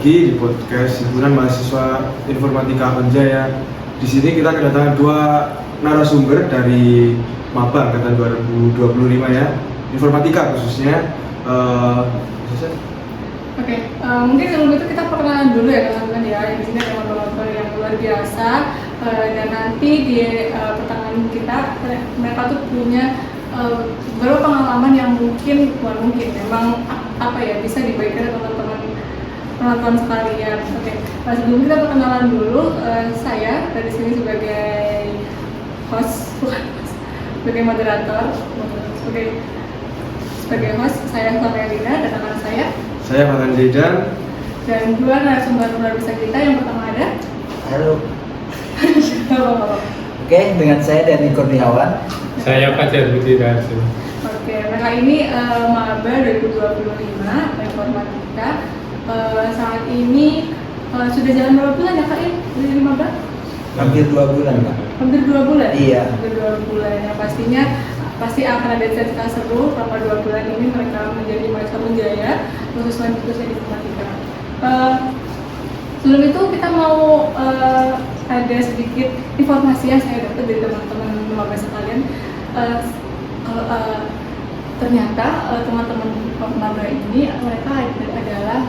lagi di podcast hiburan mahasiswa informatika Unjaya. Di sini kita kedatangan dua narasumber dari maba angkatan 2025 ya, informatika khususnya. Mungkin sebelum itu kita perkenalan dulu ya teman-teman ya. Di sini ada teman-teman yang luar biasa dan nanti di pertengahan kita mereka tuh punya beberapa pengalaman yang bukan mungkin memang bisa dibagikan teman-teman penonton sekalian. Sebelum kita perkenalan dulu, saya dari sini sebagai host, sebagai moderator, sebagai host saya Samelina dan teman saya Farhan Zaidan, dan dua narasumber luar biasa kita. Yang pertama ada halo. Dengan saya Dani Kurniawan. Saya Fajar Budi Raharjo. Mereka ini maba 2025 informatika. Saat ini sudah jalan berapa bulan ya Kak? Dari maba? Hampir 2 bulan Kak. Hampir 2 bulan? Iya. Hampir 2 bulan. Yang pastinya pasti akan ada cerita seru selama 2 bulan ini mereka menjadi mahasiswa Unjaya khususnya di informatika. Sebelum itu kita mau ada sedikit informasi yang saya dapat dari teman-teman maba sekalian. Ternyata teman-teman maba ini mereka adalah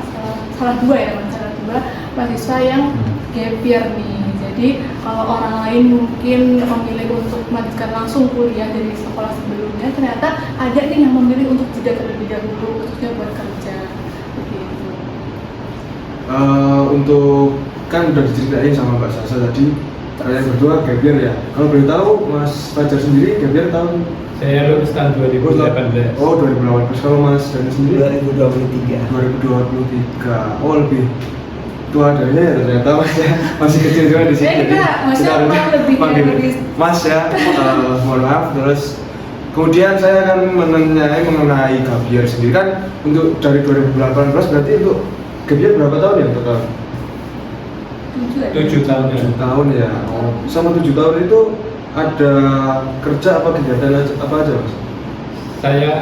salah dua mahasiswa yang gap year nih. Jadi kalau orang lain mungkin memilih untuk melanjutkan langsung kuliah dari sekolah sebelumnya, ternyata ada nih yang memilih untuk jeda terlebih dahulu khususnya buat kerja. Begitu. Untuk kan udah diceritain sama Mbak Sasa tadi, kalian berdua gap year ya. Kalau boleh tahu Mas Fajar sendiri gap year tahun? Saya lulus tahun 2018. Oh 2018. Kalau Mas Dani sendiri? 2023. 2023. Oh lebih tua adanya ya ternyata Mas ya. Masih kecil juga di sini. Kita lebih Mas ya. Mohon maaf. Terus kemudian saya akan mengenai gap year sendiri kan untuk dari 2018 berarti untuk gap year berapa tahun ya total? 7 tahun. 7 tahun ya. Oh, sama 7 tahun itu ada kerja apa kegiatan apa aja Mas? Saya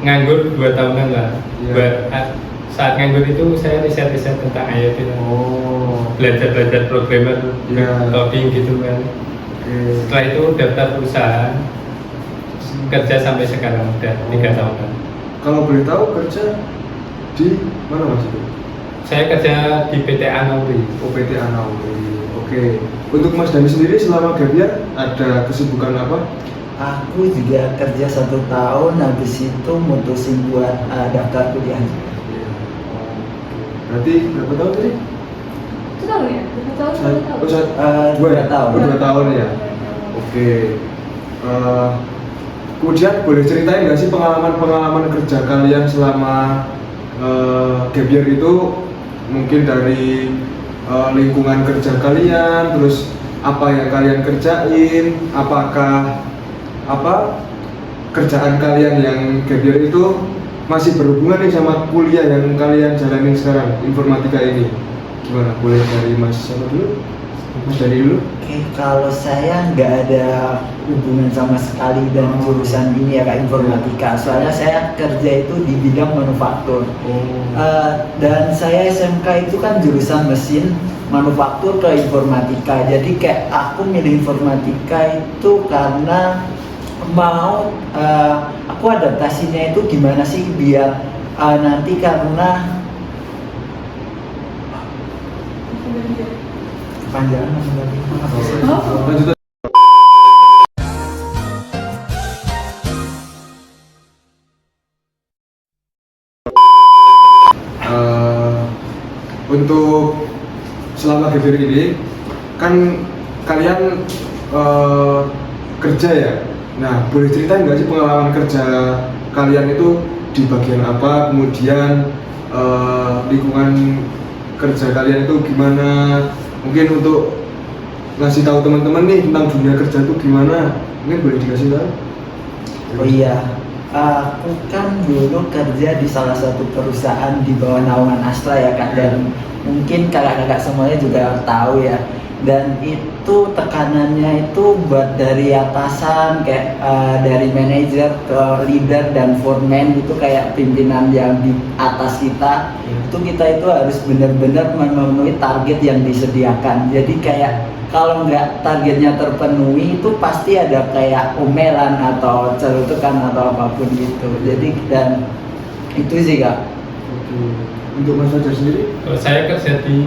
nganggur 2 tahunan lah. Yeah. Saat nganggur itu saya riset-riset tentang IoT. Oh. Belajar programmer, coding gitu kan. Okay. Setelah itu daftar perusahaan, kerja sampai sekarang udah 3 tahunan. Kalau boleh tahu kerja di mana Mas itu? Saya kerja di PT Anauri. Oh, PT Anauri. Oke. Untuk Mas Dani sendiri selama gap year ada kesibukan apa? Aku juga kerja 1 tahun, habis itu mutusin buat daftar kuliah. Iya. Oh, berarti berapa tahun tadi? 2 tahun ya? 2 tahun? 2 tahun. 2 tahun ya. Oke. Kemudian boleh ceritain nggak sih pengalaman kerja kalian selama gap year itu? Mungkin dari lingkungan kerja kalian, terus apa yang kalian kerjain, apakah kerjaan kalian yang gap year itu masih berhubungan nih sama kuliah yang kalian jalanin sekarang, informatika ini. Gimana? Boleh dari Mas siapa dulu? Mas Dani dulu? Oke, kalau saya nggak ada hubungan sama sekali dengan jurusan ini ya Kak, informatika. Soalnya saya kerja itu di bidang manufaktur. Dan saya SMK itu kan jurusan mesin manufaktur ke informatika. Jadi kayak aku milih informatika itu karena mau aku adaptasinya itu gimana sih biar nanti karena kepanjangan Lanjut. Untuk selama gap year ini kan kalian kerja ya. Nah, boleh ceritain nggak sih pengalaman kerja kalian itu di bagian apa, kemudian lingkungan kerja kalian itu gimana? Mungkin untuk ngasih tahu teman-teman nih tentang dunia kerja itu gimana, mungkin boleh dikasih tahu? Oh iya, aku kan dulu kerja di salah satu perusahaan di bawah naungan Astra ya Kak, dan mungkin kakak-kakak semuanya juga tahu ya. dan itu tekanannya itu buat dari atasan kayak dari manajer ke leader dan foreman itu kayak pimpinan yang di atas kita itu kita itu harus benar-benar memenuhi target yang disediakan. Jadi kayak kalau nggak targetnya terpenuhi itu pasti ada kayak omelan atau celutukan atau apapun gitu. Jadi dan itu sih Kak. Oke. Untuk Mas Fajar sendiri? Kalau saya kerja di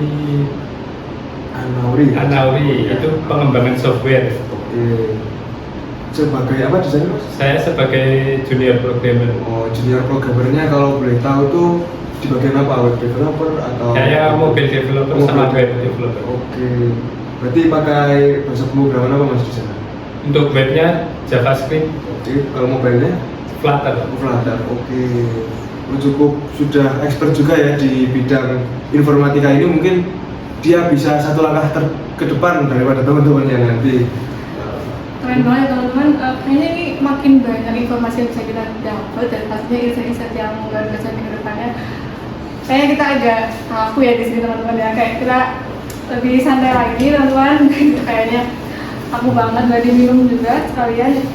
Anauri itu pengembangan software. Oke. Sebagai apa di sana Mas? Saya sebagai junior programmer. Oh, junior programmernya kalau boleh tahu tuh di bagian apa? Web developer atau? Saya mobile developer sama web developer. Oke. Berarti pakai bahasa pemrograman apa Mas di sana? Untuk webnya JavaScript, Oke. Kalau mobilenya? Flutter. Flutter. Oke. Cukup sudah expert juga ya di bidang informatika ini. Mungkin dia bisa satu langkah ke depan daripada teman-teman yang nanti. Keren banget ya teman-teman. Kayaknya ini makin banyak informasi yang bisa kita dapat dan pastinya insight-insight yang luar biasa di kedepannya. Kayaknya kita agak kaku ya di sini teman-teman ya. Kayak kita lebih santai lagi teman-teman. Kayaknya aku banget nggak diminum juga sekalian.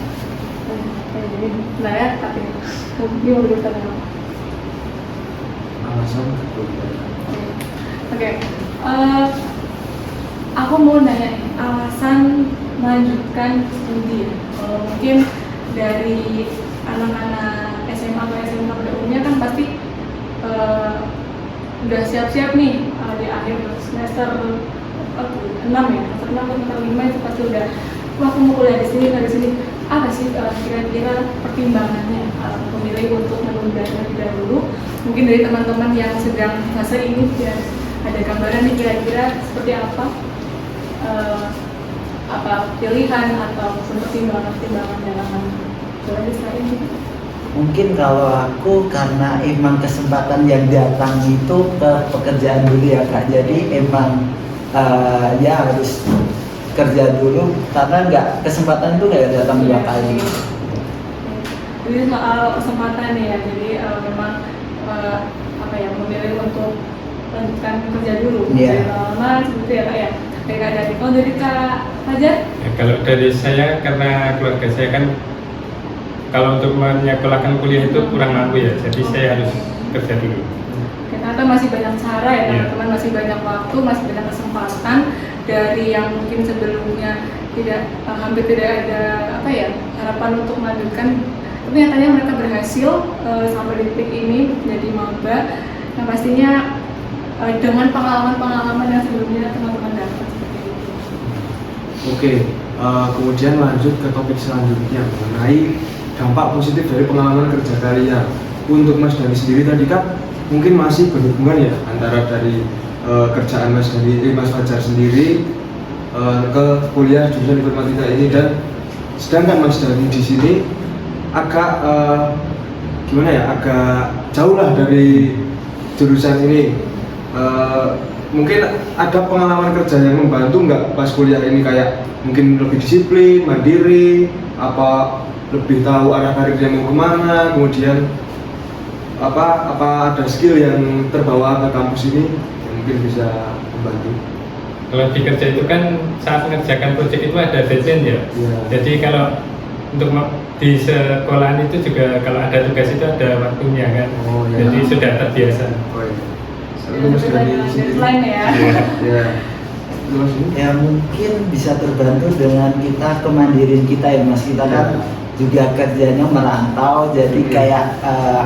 Jadi, nah ya, tapi ini mau berbicara apa? Alasan Oke, aku mau nanya nih, alasan melanjutkan studi. Kalau mungkin dari anak-anak SMA atau SMK pada umumnya kan pasti udah siap-siap nih di akhir semester 6 ya, semester 6 atau semester 5 itu pasti udah wah aku mau kuliah di sini. Apa sih kira-kira pertimbangannya memilih untuk menunda terlebih dahulu? Mungkin dari teman-teman yang sedang fase ini biar ada gambaran nih kira-kira seperti apa pilihan atau pertimbangan dalam menjalani selain itu. Mungkin kalau aku karena emang kesempatan yang datang itu ke pekerjaan dulu ya Kak. Jadi emang ya harus kerja dulu karena kesempatan itu nggak datang dua kali. Jadi soal kesempatan ya, jadi memang memilih untuk lanjutkan kerja dulu. Iya. Lama seperti ya Kak ya. Kayak dari kalau dari Kak Fajar? Ya, kalau dari saya karena keluarga saya kan kalau untuk menyekolahkan kuliah itu kurang mampu ya, jadi saya harus kerja dulu. Ternyata masih banyak cara ya teman-teman, Yeah. masih banyak waktu, masih banyak kesempatan dari yang mungkin sebelumnya hampir tidak ada harapan untuk melanjutkan, tapi nyatanya mereka berhasil sampai di titik ini menjadi maba. Nah pastinya dengan pengalaman-pengalaman yang sebelumnya teman-teman dapat seperti itu. Oke, kemudian lanjut ke topik selanjutnya mengenai dampak positif dari pengalaman kerja kalian. Untuk Mas Dani sendiri tadi kan mungkin masih berhubungan ya antara dari kerjaan Mas Fajar sendiri ke kuliah jurusan informatika ini, dan sedangkan Mas Dani di sini agak agak jauh lah dari jurusan ini. Mungkin ada pengalaman kerja yang membantu nggak pas kuliah ini, kayak mungkin lebih disiplin, mandiri, apa lebih tahu arah karirnya mau kemana, kemudian apa ada skill yang terbawa ke kampus ini yang mungkin bisa membantu. Kalau di kerja itu kan saat mengerjakan proyek itu ada deadline ya. Iya. Jadi kalau untuk di sekolahan itu juga kalau ada tugas itu ada waktunya kan. Oh, iya. Jadi sudah terbiasa. Oh iya. Ya, Mas Dani sendiri. deadline ya. Iya. Terus ini? Ya mungkin bisa terbantu dengan kita kemandirian kita ya Mas. Kita kan juga kerjanya merantau, jadi kayak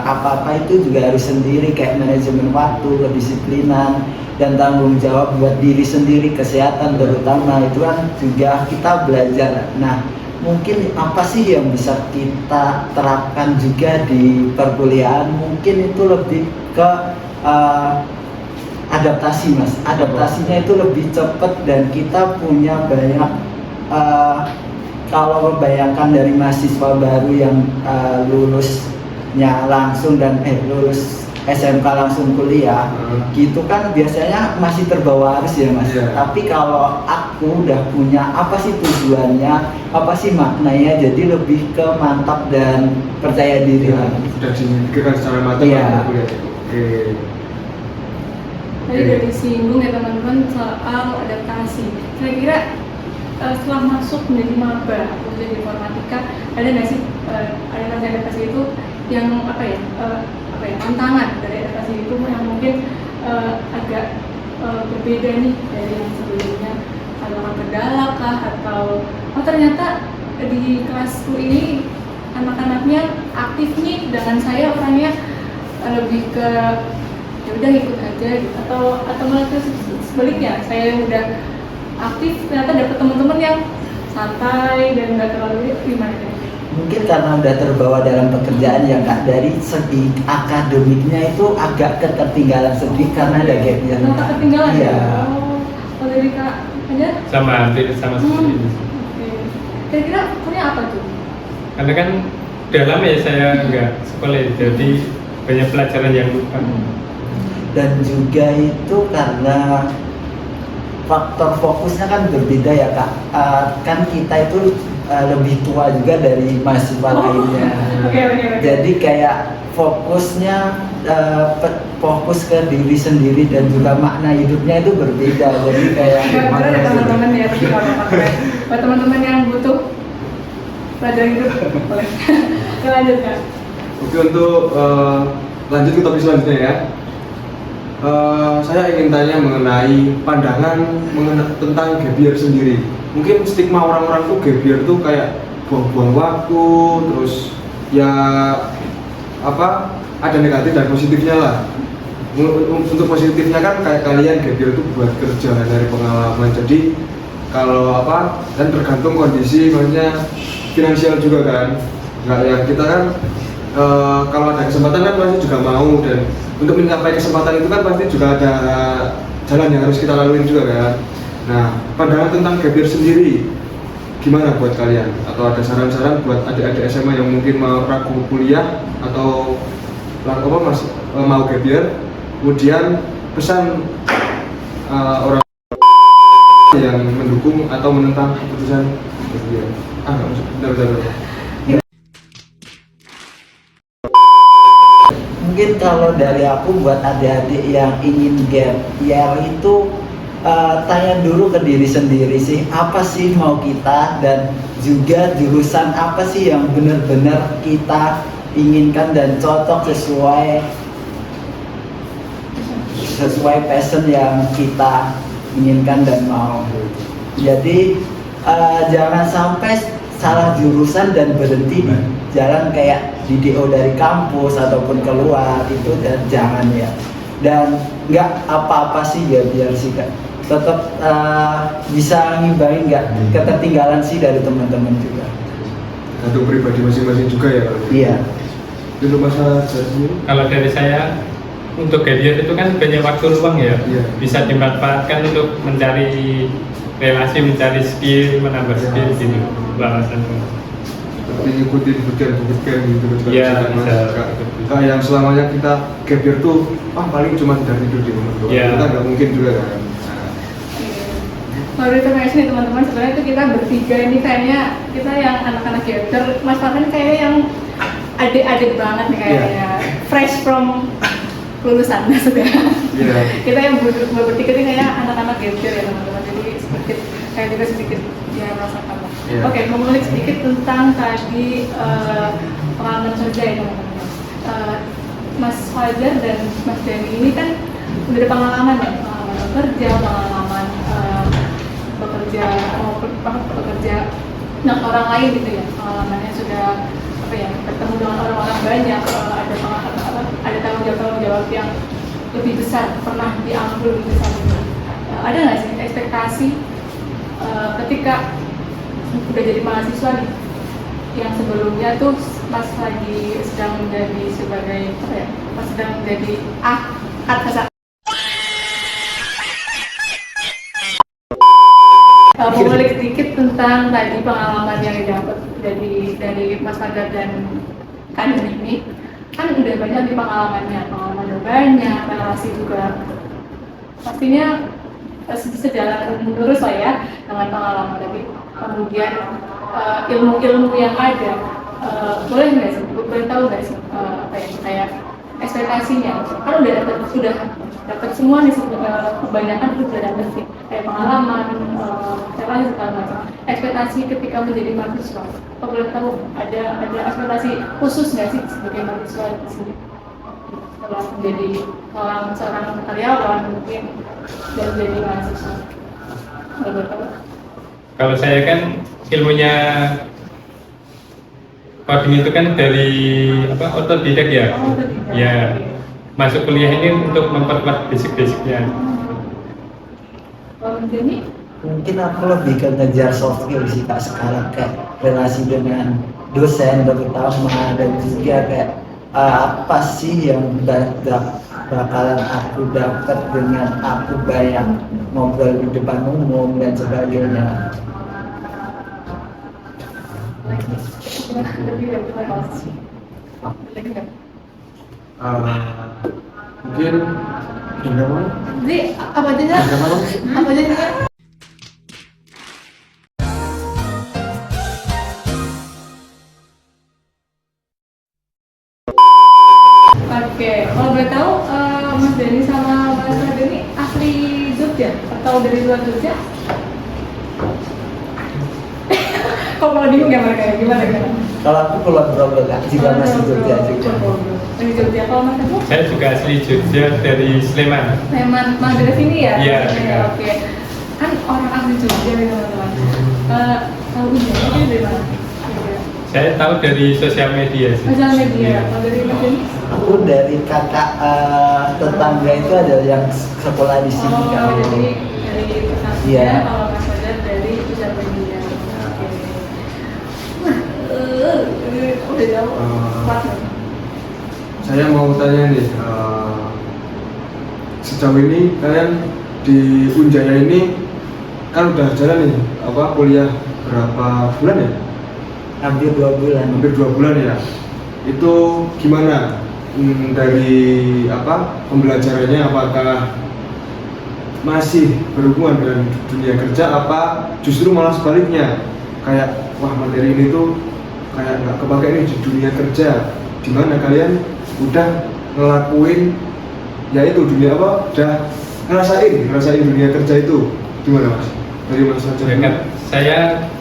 apa-apa itu juga harus sendiri, kayak manajemen waktu, kedisiplinan, dan tanggung jawab buat diri sendiri, kesehatan terutama itu kan juga kita belajar. Nah mungkin apa sih yang bisa kita terapkan juga di perkuliahan? Mungkin itu lebih ke adaptasi Mas. Adaptasinya itu lebih cepat dan kita punya banyak kalau membayangkan dari mahasiswa baru yang lulusnya langsung dan lulus SMK langsung kuliah, gitu kan biasanya masih terbawa arus ya Mas. Yeah. Tapi kalau aku udah punya apa sih tujuannya, apa sih maknanya, jadi lebih ke mantap dan percaya diri Ya, lah. sudah dipikirkan secara matang. Iya. Oke. Tadi udah disinggung ya teman-teman soal adaptasi. Kira-kira setelah masuk menjadi maba atau menjadi informatika, ada nggak sih adaptasi itu yang tantangan dari adaptasi itu yang mungkin agak berbeda nih dari yang sebelumnya, atau kendala kah, atau ternyata di kelasku ini anak-anaknya aktif nih, dengan saya orangnya lebih ke ya udah ikut aja gitu, atau malah sebaliknya, saya yang udah aktif ternyata dapet teman-teman yang santai dan nggak terlalu gimana ya? Mungkin karena udah terbawa dalam pekerjaan ya Kak, dari segi akademiknya itu agak ketertinggalan sedikit karena ada gap year. Ketertinggalan ya? Kalau dari Kak aja? Sama, hampir sama seperti ini. Kira-kira punya apa tuh? Karena kan udah lama ya saya nggak sekolah, jadi banyak pelajaran yang lupa. Dan juga itu karena faktor fokusnya kan berbeda ya Kak. Kan kita itu lebih tua juga dari mahasiswa lainnya. Okay. Jadi kayak fokusnya fokus ke diri sendiri dan juga makna hidupnya itu berbeda. Jadi kayak bener ya teman-teman ya, buat teman-teman yang butuh pelajaran hidup boleh. Kita lanjut Kak. Oke, untuk lanjut ke topik selanjutnya ya. Saya ingin tanya mengenai pandangan tentang gap year sendiri. Mungkin stigma orang-orang tuh gap year tuh kayak buang-buang waktu, terus ya ada negatif dan positifnya lah. Untuk positifnya kan kayak kalian gap year itu buat kerja dari pengalaman. Jadi kalau dan tergantung kondisi, maksudnya finansial juga kan. Nggak yang kita kan kalau ada kesempatan kan pasti juga mau, dan untuk mencapai kesempatan itu kan pasti juga ada jalan yang harus kita lalui juga kan. Nah, pandangan tentang gap year sendiri gimana buat kalian? Atau ada saran-saran buat adik-adik SMA yang mungkin mau ragu kuliah atau mau gap year? Kemudian pesan orang yang mendukung atau menentang keputusan gap year. Benar. mungkin kalau dari aku buat adik-adik yang ingin gap year itu tanya dulu ke diri sendiri sih, apa sih mau kita, dan juga jurusan apa sih yang benar-benar kita inginkan dan cocok sesuai passion yang kita inginkan dan mau. Jadi jangan sampai salah jurusan dan berhenti di jalan kayak di DO dari kampus ataupun keluar, itu dan jangan ya. Dan nggak apa-apa sih ya, biar sih Kak tetap bisa ngimbangi nggak ketertinggalan sih dari teman-teman juga. Untuk pribadi masing-masing juga ya. Iya. Dulu masa sendiri. Kalau dari saya, untuk gap year itu kan banyak waktu luang ya, bisa dimanfaatkan untuk mencari relasi, mencari skill, menambah skill gitu, wawasan. Seperti ngikutin bootcamp gitu juga Iya, bisa. Nah, yang selamanya kita gap year tuh paling cuma dari tidur di rumah doang. Kita nggak mungkin juga kan. Kalau terima teman-teman, sebenarnya itu kita bertiga ini kayaknya kita yang anak-anak gapter, Mas Farhan kayaknya yang adik-adik banget nih kayaknya, fresh from lulusan maksudnya. Kita yang bertiga ini kayak anak-anak gapter ya teman-teman, jadi sedikit ya merasakan. Oke, mengulik sedikit tentang tadi pengalaman kerja ya teman-teman. Mas Fajar dan Mas Dani ini kan udah ada pengalaman ya, pengalaman bekerja, pengalaman bekerja dengan orang lain gitu ya, pengalamannya sudah bertemu dengan orang-orang banyak, ada tanggung jawab yang lebih besar pernah diambil gitu sama. Ada nggak sih ekspektasi ketika udah jadi mahasiswa nih, yang sebelumnya tuh pas lagi sedang menjadi sebagai pas sedang menjadi mengulik sedikit tentang tadi pengalaman yang didapat dari Mas Fajar dan Kak ini, kan udah banyak di pengalaman udah banyak, relasi juga pastinya sejalan lurus lah ya dengan pengalaman tadi. Kemudian ilmu-ilmu yang ada, boleh nggak sih, boleh tahu nggak sih kayak ekspektasinya kan sudah dapat semua nih kebanyakan udah dapat sih kayak pengalaman relasi segala macam. Ekspektasi ketika menjadi mahasiswa, kalau boleh tahu ada ekspektasi khusus nggak sih sebagai mahasiswa di sini setelah menjadi seorang karyawan mungkin dan jadi mahasiswa? Kalau boleh tahu. Kalau saya kan ilmunya coding itu kan dari otodidak ya. Oh, otodidak. Ya, masuk kuliah ini untuk memperkuat basic-basicnya. Kalau Denny? Mungkin aku lebih ke ngejar soft skill sih Kak sekarang, kayak relasi dengan dosen terutama, dan juga kayak apa sih yang bakalan aku dapat dengan aku banyak ngobrol di depan umum dan sebagainya. Mungkin gimana? Jadi apa aja? Apa aja? Oke, kalau boleh tahu Mas Denny sama Mas Radi ini asli Jogja atau dari luar Jogja? Kok kalau bingung ya mereka gimana? Kalau aku pulang Probolinggo Kak, juga masih Jogja juga. Dari Jogja, kalau Mas Teguh? Saya juga asli Jogja dari Sleman. Memang Mas dari sini ya? Iya. Oke. Kan orang asli Jogja nih teman-teman. Tahu ini dari mana? Saya tahu dari sosial media sih. Sosial media. Iya. Kalau dari Mas Denny? Aku dari kakak tetangga itu ada yang sekolah di sini Oh, Kak. jadi dari pesantren. Iya. Kalau Mas Fajar dari sosial media. Oke. Udah jauh. Kuat nih. Saya mau tanya nih, sejauh ini kalian di Unjaya ini kan udah jalan nih, kuliah berapa bulan ya? Hampir 2 bulan. Hampir 2 bulan ya. Itu gimana dari pembelajarannya? Apakah masih berhubungan dengan dunia kerja, apa justru malah sebaliknya, kayak wah materi ini tuh kayak nggak kepake nih di dunia kerja, dimana kalian udah ngelakuin ya itu dunia udah ngerasain dunia kerja itu gimana Mas? Dari Mas Fajar Ya kan, saya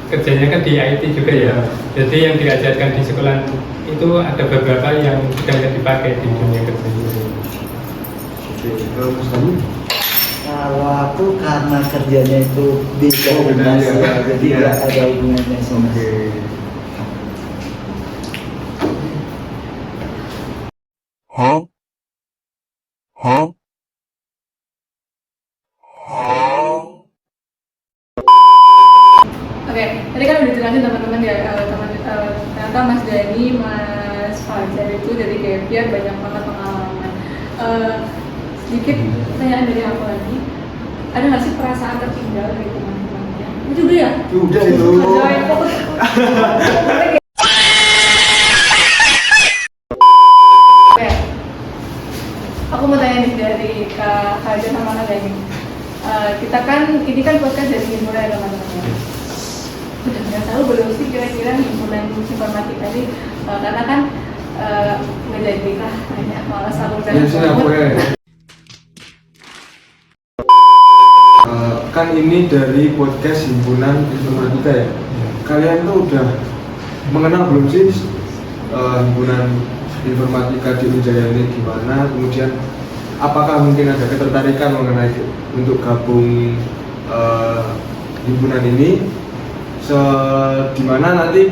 kerjanya kan di IT juga ya. Jadi yang diajarkan di sekolah itu ada beberapa yang sudah nggak dipakai di dunia kerja itu. Oke, kalau Mas Tami? Kalau aku karena kerjanya itu beda Oh, beda Mas, ya. ya, jadi Iya. nggak ada hubungannya sama. Oke. Oke, tadi kan udah dijelasin teman-teman ya, ternyata Mas Dani, Mas Fajar itu dari Gapyear banyak banget pengalaman. Sedikit pertanyaan dari aku lagi, ada nggak sih perasaan tertinggal dari teman-temannya? Itu juga ya? Udah itu. Ajaib, fokus. Oke, aku mau tanya nih dari Kak Fajar sama Kak Dani. Kita kan, ini kan podcast dari himpunan ya teman-teman. Udah nggak tahu belum sih kira-kira himpunan informatika tadi, karena kan nggak jadi lah, hanya malas aku Ya sini aku ya. Kan ini dari podcast himpunan informatika ya. Kalian tuh udah mengenal belum sih himpunan informatika di Unjaya ini gimana? Kemudian apakah mungkin ada ketertarikan mengenai untuk gabung himpunan ini? Dimana nanti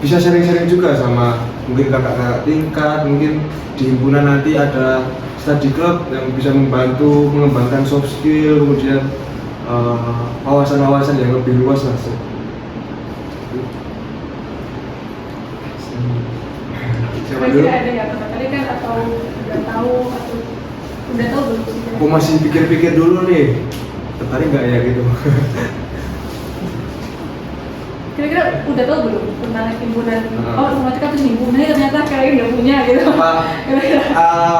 bisa sharing-sharing juga sama mungkin kakak-kakak tingkat, mungkin di himpunan nanti ada study club yang bisa membantu mengembangkan soft skill, kemudian wawasan-wawasan yang lebih luas lah. Siapa dulu? Kira-kira ada yang ketertarikan atau udah tahu belum sih? Aku masih pikir-pikir dulu nih, tertarik nggak ya gitu. Kira-kira udah tahu belum tentang himpunan? Hmm. Oh, informatika tuh himpunannya ternyata kalian nggak punya gitu. Apa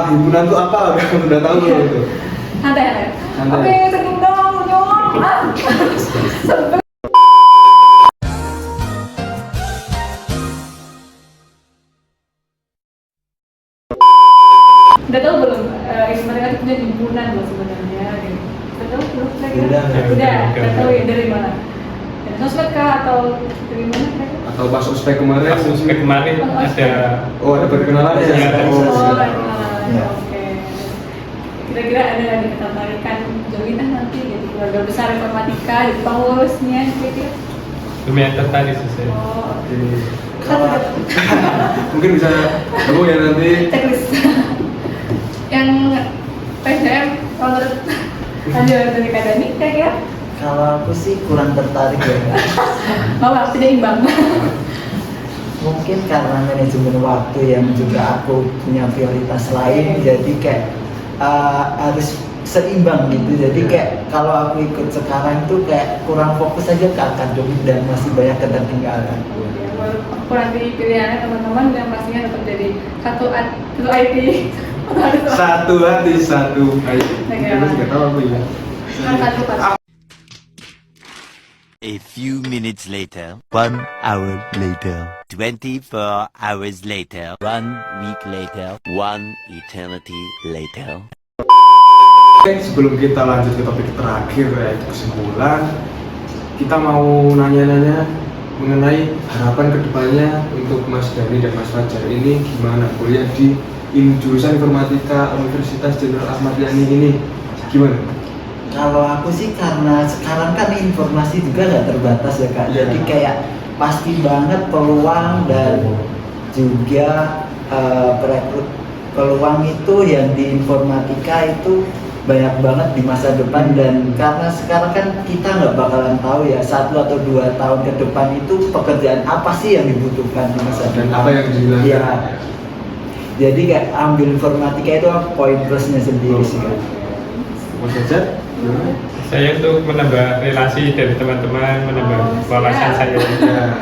himpunan tuh apa? Udah tahu belum itu? Santai. Santai. Oke, senyum dong, senyum. Sebel. sosmed kah atau dari mana kah? Atau pas ospek kemarin? Pas ospek kemarin ada. Oh, ada perkenalan ya? Iya, ada. Oh, siap. kenalan. Ya. Oke. Kira-kira ada ketertarikan Jolina nanti jadi keluarga besar informatika, jadi pengurusnya gitu? Lumayan tertarik sih saya. Oh, Oke. Kalau Mungkin bisa kamu ya nanti. checklist. Yang PSDM menurut ada dari Kak Dani kira-kira? kalau aku sih kurang tertarik ya. Bahwa tidak imbang. Mungkin karena manajemen waktu yang juga aku punya prioritas lain, jadi kayak harus seimbang gitu. Jadi kayak kalau aku ikut sekarang tuh kayak kurang fokus aja ke akademik dan masih banyak ketertinggalan. Kurang di pilihannya teman-teman dan pastinya tetap jadi satu IT. Satu hati, satu ayo. Kita juga tahu aku ya. Satu pas. A few minutes later, 1 hour later, 24 hours later, 1 week later, 1 eternity later. Oke, sebelum kita lanjut ke topik terakhir yaitu kesimpulan, kita mau nanya-nanya mengenai harapan kedepannya untuk Mas Dani dan Mas Fajar ini gimana kuliah di jurusan informatika Universitas Jenderal Ahmad Yani ini gimana? Kalau aku sih karena sekarang kan informasi juga nggak terbatas ya Kak. Iya. Jadi kayak pasti banget peluang dan juga peluang itu yang di informatika itu banyak banget di masa depan. Dan karena sekarang kan kita nggak bakalan tahu ya 1 atau 2 tahun ke depan itu pekerjaan apa sih yang dibutuhkan di masa Dan depan. apa yang dibilang? Iya. Jadi kayak ambil informatika itu poin plusnya sendiri sih Kak. Mas Fajar? Gimana? Saya untuk menambah relasi dari teman-teman, menambah wawasan saya. Ya.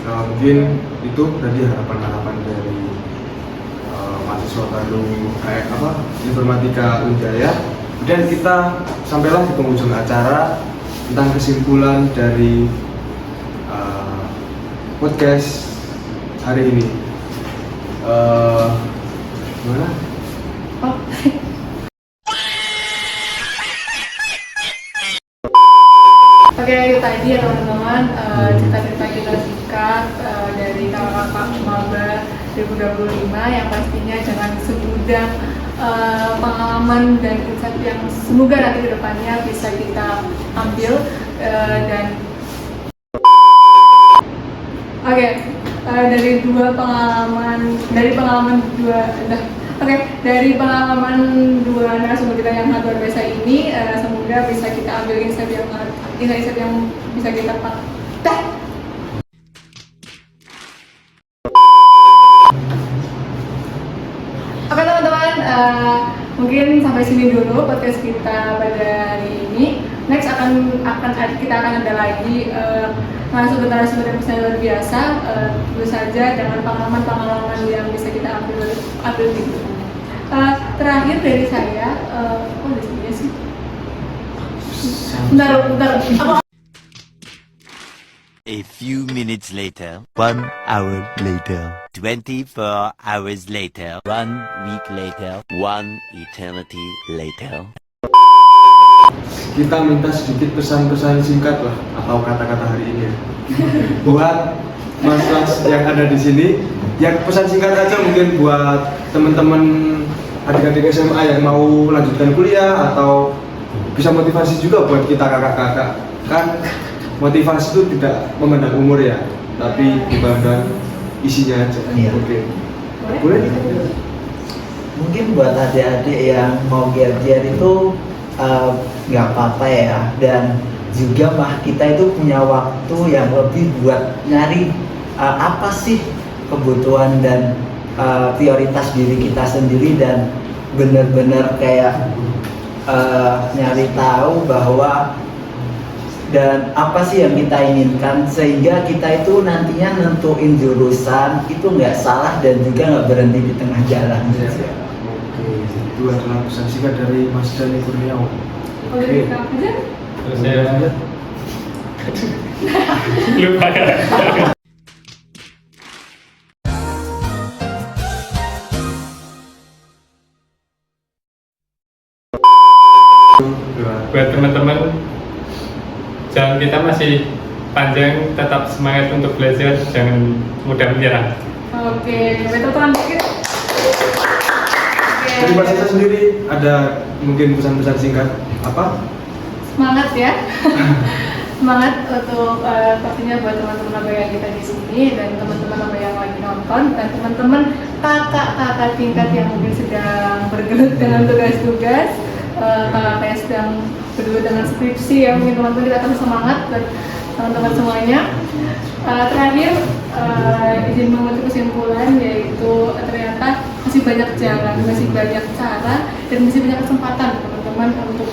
Nah, mungkin itu tadi harapan-harapan dari mahasiswa baru informatika Undaya. Dan kita sampailah di penghujung acara tentang kesimpulan dari podcast hari ini. Gimana? Oh. Oke, itu tadi ya teman-teman cerita-cerita kita singkat dari kakak-kakak maba 2025 yang pastinya jangan segudang pengalaman dan insight yang semoga nanti ke depannya bisa kita ambil dan oke, dari pengalaman dua narasumber kita yang luar biasa ini, semoga bisa kita ambil insight yang bisa kita pakai. Oke teman-teman, mungkin sampai sini dulu podcast kita pada hari ini. Next kita akan ada lagi narasumber yang luar biasa. Tentu saja dengan pengalaman yang bisa kita ambil gitu. Terakhir dari saya, dari saya sih. Bentar. A few minutes later, 1 hour later, 24 hours later, 1 week later, 1 eternity later. Kita minta sedikit pesan-pesan singkat lah atau kata-kata hari ini ya. Buat mas-mas yang ada di sini, ya pesan singkat aja mungkin buat teman-teman adik-adik SMA yang mau lanjutkan kuliah atau bisa motivasi juga buat kita kakak-kakak. Kan motivasi itu tidak memandang umur ya, tapi dipandang isinya aja. Iya. Oke. Boleh? Mungkin buat adik-adik yang mau gap-year itu nggak apa-apa ya, dan juga kita itu punya waktu yang lebih buat nyari apa sih kebutuhan dan prioritas diri kita sendiri, dan benar-benar kayak nyari tahu bahwa dan apa sih yang kita inginkan, sehingga kita itu nantinya nentuin jurusan itu nggak salah dan juga nggak berhenti di tengah jalan. Oke, itu adalah pesan singkat dari Mas Dani Kurniawan. Oke, aja. Terus saya lupa ya. Buat teman-teman jalan kita masih panjang, tetap semangat untuk belajar, jangan mudah menyerah. Oke, betul teman dikit. Oke. Dari Mbak Sisa sendiri ada mungkin pesan-pesan singkat apa? Semangat ya. Semangat untuk pastinya buat teman-teman abaya kita di sini dan teman-teman abaya yang lagi nonton dan teman-teman kakak-kakak tingkat yang mungkin sedang bergelut dengan tugas-tugas, kakak yang sedang bergelut dengan skripsi ya, mungkin teman-teman kita tetap semangat dan teman-teman semuanya. Terakhir izin mengutuk kesimpulan yaitu ternyata masih banyak jalan, masih banyak cara dan masih banyak kesempatan teman-teman untuk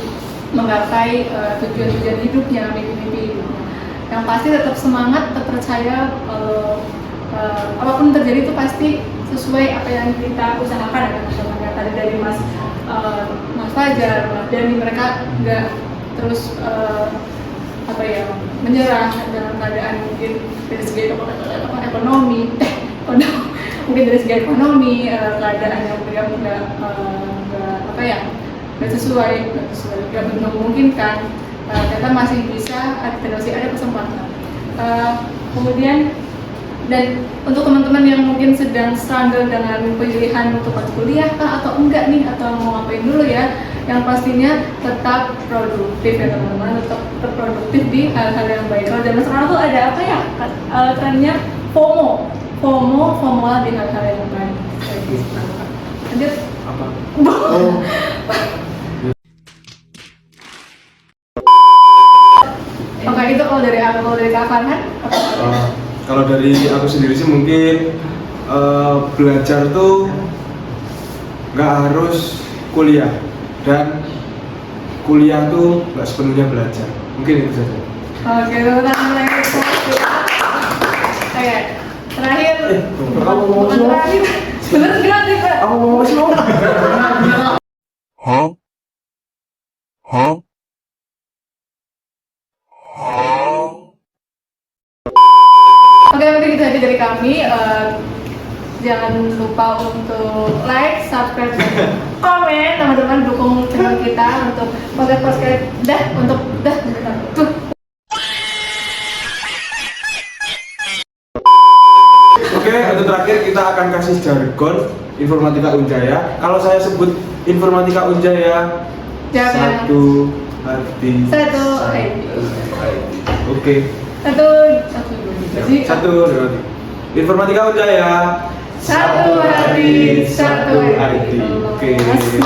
menggapai tujuan-tujuan hidupnya, mimpi-mimpi hidupnya. Yang pasti tetap semangat, tetap percaya apapun terjadi itu pasti sesuai apa yang kita usahakan ya teman-teman. Tadi dari Mas Fajar, Mas Dani, mereka nggak terus menyerah dalam keadaan mungkin dari segi ekonomi, mungkin dari segi ekonomi keadaan yang nggak sesuai, nggak memungkinkan, kita masih bisa, masih ada kesempatan. Kemudian dan untuk teman-teman yang mungkin sedang struggle dengan pilihan untuk masuk kuliah kah atau enggak nih, atau mau ngapain dulu ya, yang pastinya tetap produktif ya teman-teman, tetap produktif di hal-hal yang baik. Kalau zaman sekarang tuh ada apa ya, trennya FOMO lah di hal-hal yang baik. Lanjut. Apa? Oke, itu kalau dari aku, kalau dari Kak Farhan apa? Kalau dari aku sendiri sih mungkin belajar tuh nggak harus kuliah dan kuliah tuh nggak sepenuhnya belajar. Mungkin itu saja. Oke, teman-teman lagi. Oke, terakhir. Kamu mau Bukan terakhir. Bener nggak nih Kak? Kamu mau sih? Oke, mungkin itu aja dari kami. Jangan lupa untuk like, subscribe, dan komen. Teman-teman dukung channel kita untuk podcast tuh. Oke, untuk terakhir kita akan kasih jargon Informatika Unjaya. Kalau saya sebut Informatika Unjaya, Jangan. satu hati. Oke. Satu, dua, tiga. Informatika Unjaya. Satu hati, satu hati. Oke. Terima kasih.